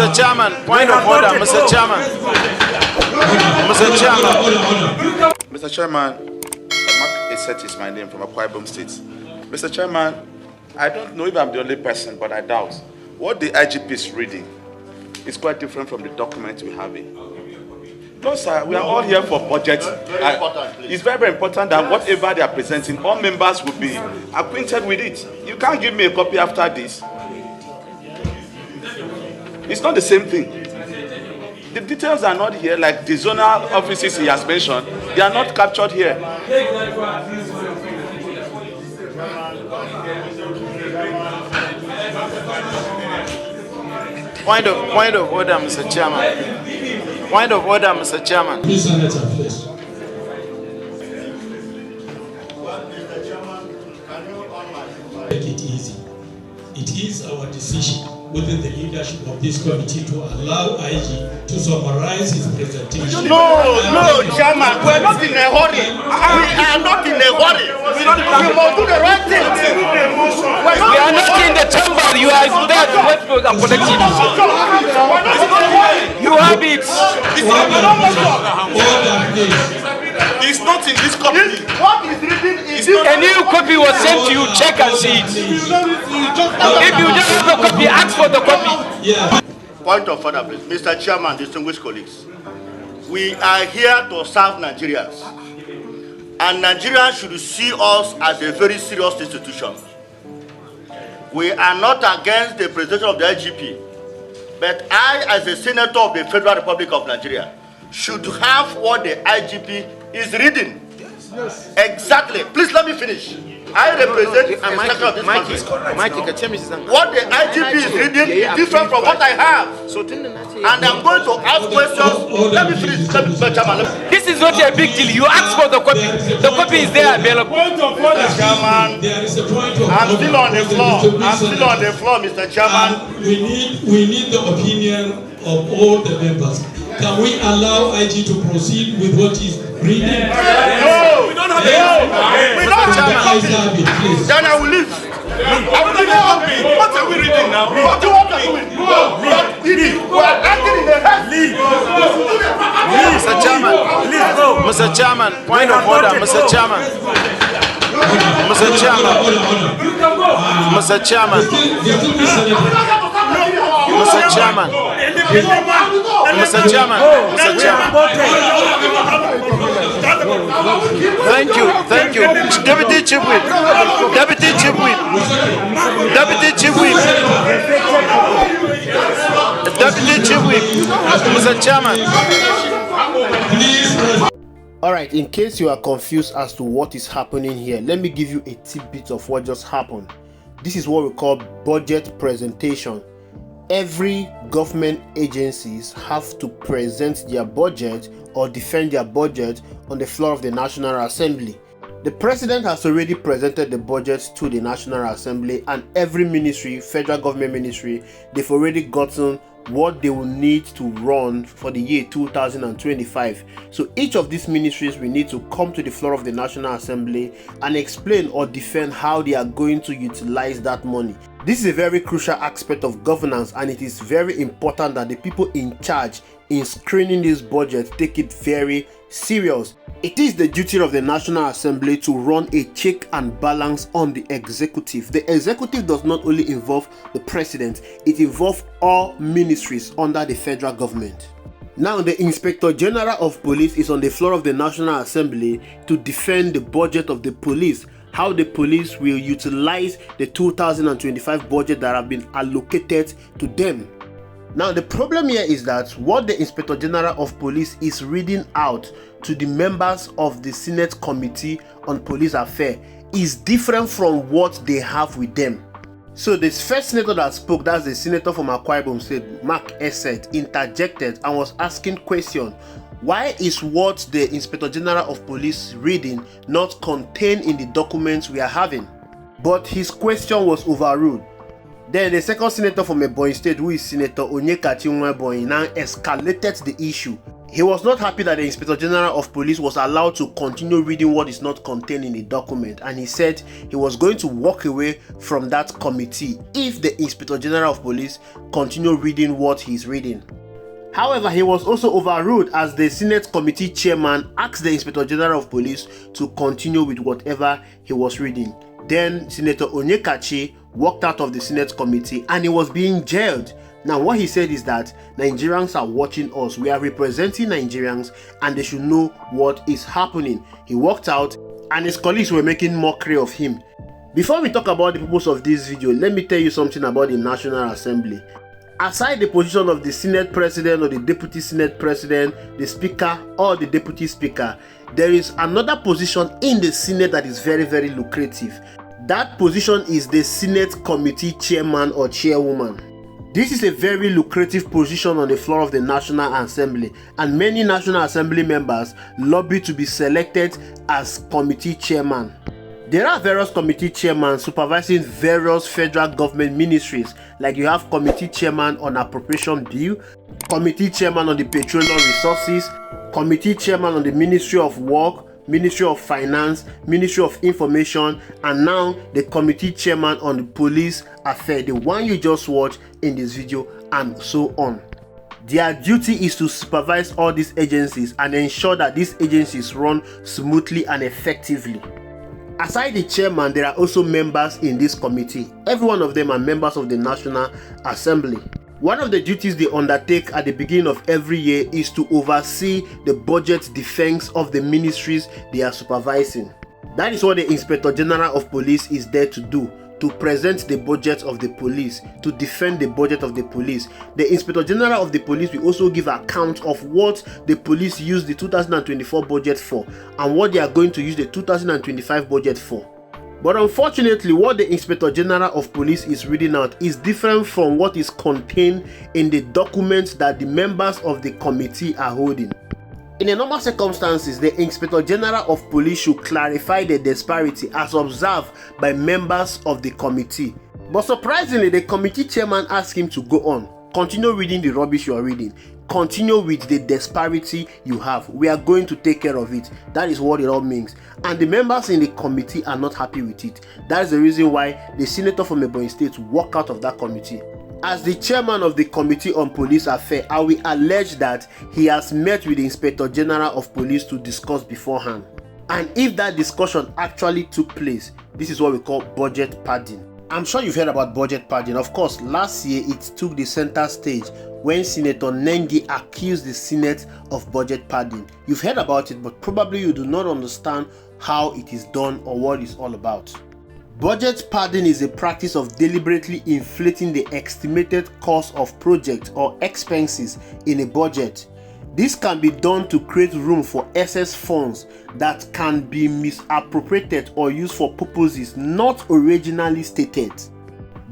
Mr. Chairman, point of order, Mr. Chairman. Mr. Chairman. Mr. Chairman, Mark Eset is my name from Akwa Ibom State. Mr. Chairman, I don't know if I'm the only person, but I doubt. What the IGP is reading is quite different from the document we have in. No, sir, we are all here for budget. It's very, very important that whatever they are presenting, all members will be acquainted with it. You can't give me a copy after this. It's not the same thing. The details are not here, like the zonal offices he has mentioned. They are not captured here. Point of order, Mr. Chairman. Point of order, Mr. Chairman. Please, Senator, please. Make it easy. It is our decision within the leadership of this committee to allow IG to summarize his presentation. No, Chairman, we're not in a hurry. We are not in a hurry. We must do the right thing. We are not in the chamber. You are there to wait for the collective. You have it. It's not in this copy. What is written is A new copy was sent to you. Check and see it. If you just have a copy, ask for the copy. Yeah. Point of order, please. Mr. Chairman, distinguished colleagues, we are here to serve Nigerians. And Nigerians should see us as a very serious institution. We are not against the presentation of the IGP, but I, as a senator of the Federal Republic of Nigeria, should have what the IGP is reading. Yes. Exactly. Please let me finish. I represent the sector of this country. What the IGP is reading is different from what I have. And I'm going to ask questions. Let me finish. This is not a big deal. You ask for the copy. The copy is there available. Chairman, I'm still on the floor. I'm still on the floor, Mr. Chairman. We need the opinion of all the members. Can we allow IG to proceed with what he's reading? No, we don't have it. We don't have it. Then I will leave. I will leave the copy. What are we reading now? What do you want to do? We are acting in the head. Mr. Chairman. Mr. Chairman. Point of order, Mr. Chairman. Mr. Chairman. Mr. Chairman. Mr. Chairman. Mr. Chairman. Mr. Chairman. Thank you. Deputy Chief Whip. Deputy Chief Whip. Deputy Chief Whip. Deputy Chief Whip. Mr. Chairman. Alright, in case you are confused as to what is happening here, let me give you a tidbit of what just happened. This is what we call budget presentation. Every government agencies have to present their budget or defend their budget on the floor of the National Assembly. The president has already presented the budget to the National Assembly, and every ministry, federal government ministry, they've already gotten what they will need to run for the year 2025. So each of these ministries will need to come to the floor of the National Assembly and explain or defend how they are going to utilize that money. This is a very crucial aspect of governance, and it is very important that the people in charge in screening this budget take it very serious. It is the duty of the National Assembly to run a check and balance on the executive. The executive does not only involve the president, it involves all ministries under the federal government. Now, the Inspector General of Police is on the floor of the National Assembly to defend the budget of the police, how the police will utilize the 2025 budget that have been allocated to them. Now, the problem here is that what the Inspector General of Police is reading out to the members of the Senate Committee on Police Affairs is different from what they have with them. So the first senator that spoke, that's the senator from Akwa Ibom State, Mark Eset, interjected and was asking question. Why is what the Inspector General of Police reading not contained in the documents we are having? But his question was overruled. Then the second senator from Ebonyi State, who is Senator Ebonyi, now escalated the issue. He was not happy that the Inspector General of Police was allowed to continue reading what is not contained in the document, and he said he was going to walk away from that committee if the Inspector General of Police continued reading what he's reading. However, he was also overruled as the Senate Committee Chairman asked the Inspector General of Police to continue with whatever he was reading. Then Senator Onyekachi walked out of the Senate Committee and he was being jailed. Now what he said is that Nigerians are watching us, we are representing Nigerians and they should know what is happening. He walked out and his colleagues were making mockery of him. Before we talk about the purpose of this video, let me tell you something about the National Assembly. Aside the position of the Senate President or the Deputy Senate President, the Speaker or the Deputy Speaker, there is another position in the Senate that is very, very lucrative. That position is the Senate Committee Chairman or Chairwoman. This is a very lucrative position on the floor of the National Assembly, and many National Assembly members lobby to be selected as committee chairman. There are various committee chairmen supervising various federal government ministries, like you have committee chairman on appropriation bill, committee chairman on the petroleum resources, committee chairman on the Ministry of Work, Ministry of Finance, Ministry of Information, and now the committee chairman on the police affair, the one you just watched in this video, and so on. Their duty is to supervise all these agencies and ensure that these agencies run smoothly and effectively. Aside the chairman, there are also members in this committee. Every one of them are members of the National Assembly. One of the duties they undertake at the beginning of every year is to oversee the budget defense of the ministries they are supervising. That is what the Inspector General of Police is there to do, to present the budget of the police, to defend the budget of the police. The Inspector General of the Police will also give account of what the police used the 2024 budget for and what they are going to use the 2025 budget for. But unfortunately, what the Inspector General of Police is reading out is different from what is contained in the documents that the members of the committee are holding. In the normal circumstances, the Inspector General of Police should clarify the disparity as observed by members of the committee. But surprisingly, the committee chairman asked him to go on. Continue reading the rubbish you are reading. Continue with the disparity you have. We are going to take care of it. That is what it all means. And the members in the committee are not happy with it. That is the reason why the senator from Ebonyi State walked out of that committee. As the chairman of the Committee on Police Affairs, I will allege that he has met with the Inspector General of Police to discuss beforehand. And if that discussion actually took place, this is what we call budget padding. I'm sure you've heard about budget padding. Of course, last year it took the center stage when Senator Nengi accused the Senate of budget padding. You've heard about it, but probably you do not understand how it is done or what it's all about. Budget padding is a practice of deliberately inflating the estimated cost of projects or expenses in a budget. This can be done to create room for excess funds that can be misappropriated or used for purposes not originally stated.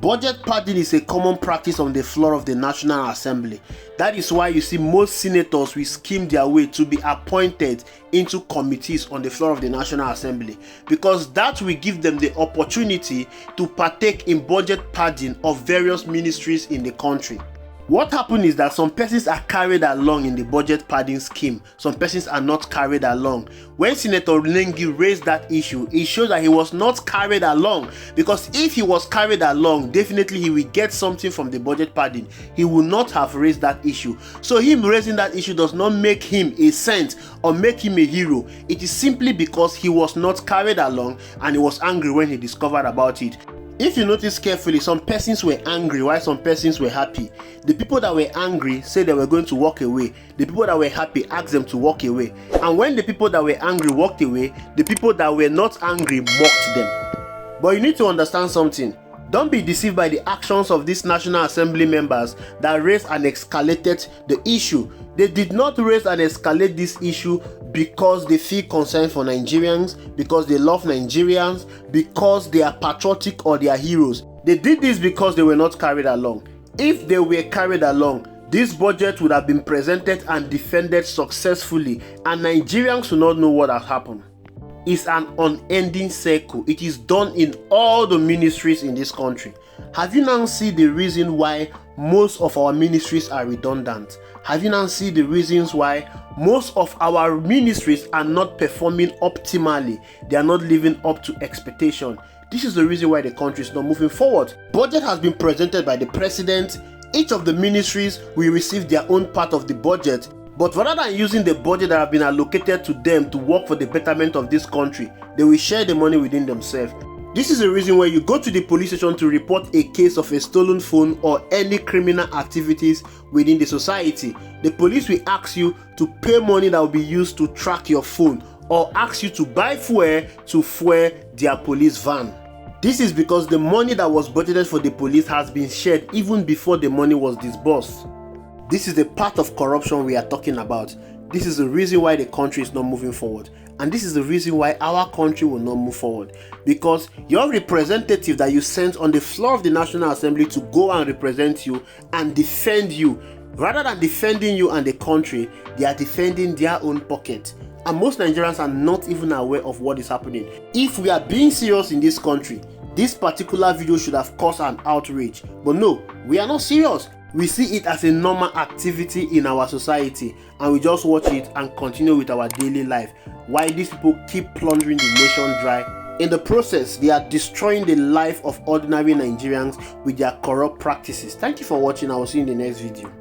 Budget padding is a common practice on the floor of the National Assembly. That is why you see most senators will scheme their way to be appointed into committees on the floor of the National Assembly, because that will give them the opportunity to partake in budget padding of various ministries in the country. What happened is that some persons are carried along in the budget padding scheme, some persons are not carried along. When Senator Nengi raised that issue, it shows that he was not carried along, because if he was carried along, definitely he will get something from the budget padding. He will not have raised that issue. So him raising that issue does not make him a saint or make him a hero. It is simply because he was not carried along and he was angry when he discovered about it. If you notice carefully, some persons were angry while some persons were happy. The people that were angry said they were going to walk away. The people that were happy asked them to walk away. And when the people that were angry walked away, the people that were not angry mocked them. But you need to understand something. Don't be deceived by the actions of these National Assembly members that raised and escalated the issue. They did not raise and escalate this issue because they feel concerned for Nigerians, because they love Nigerians, because they are patriotic or they are heroes. They did this because they were not carried along. If they were carried along, this budget would have been presented and defended successfully, and Nigerians will not know what has happened. It's an unending circle. It is done in all the ministries in this country. Have you now seen the reason why most of our ministries are redundant? Have you now seen the reasons why most of our ministries are not performing optimally? They are not living up to expectation. This is the reason why the country is not moving forward. Budget has been presented by the president. Each of the ministries will receive their own part of the budget. But rather than using the budget that have been allocated to them to work for the betterment of this country, they will share the money within themselves. This is the reason why you go to the police station to report a case of a stolen phone or any criminal activities within the society. The police will ask you to pay money that will be used to track your phone, or ask you to buy fuel to fuel their police van. This is because the money that was budgeted for the police has been shared even before the money was disbursed. This is the part of corruption we are talking about. This is the reason why the country is not moving forward. And this is the reason why our country will not move forward. Because your representative that you sent on the floor of the National Assembly to go and represent you and defend you, rather than defending you and the country, they are defending their own pocket. And most Nigerians are not even aware of what is happening. If we are being serious in this country, this particular video should have caused an outrage. But no, we are not serious. We see it as a normal activity in our society, and we just watch it and continue with our daily life. While these people keep plundering the nation dry, in the process, they are destroying the life of ordinary Nigerians with their corrupt practices. Thank you for watching. I will see you in the next video.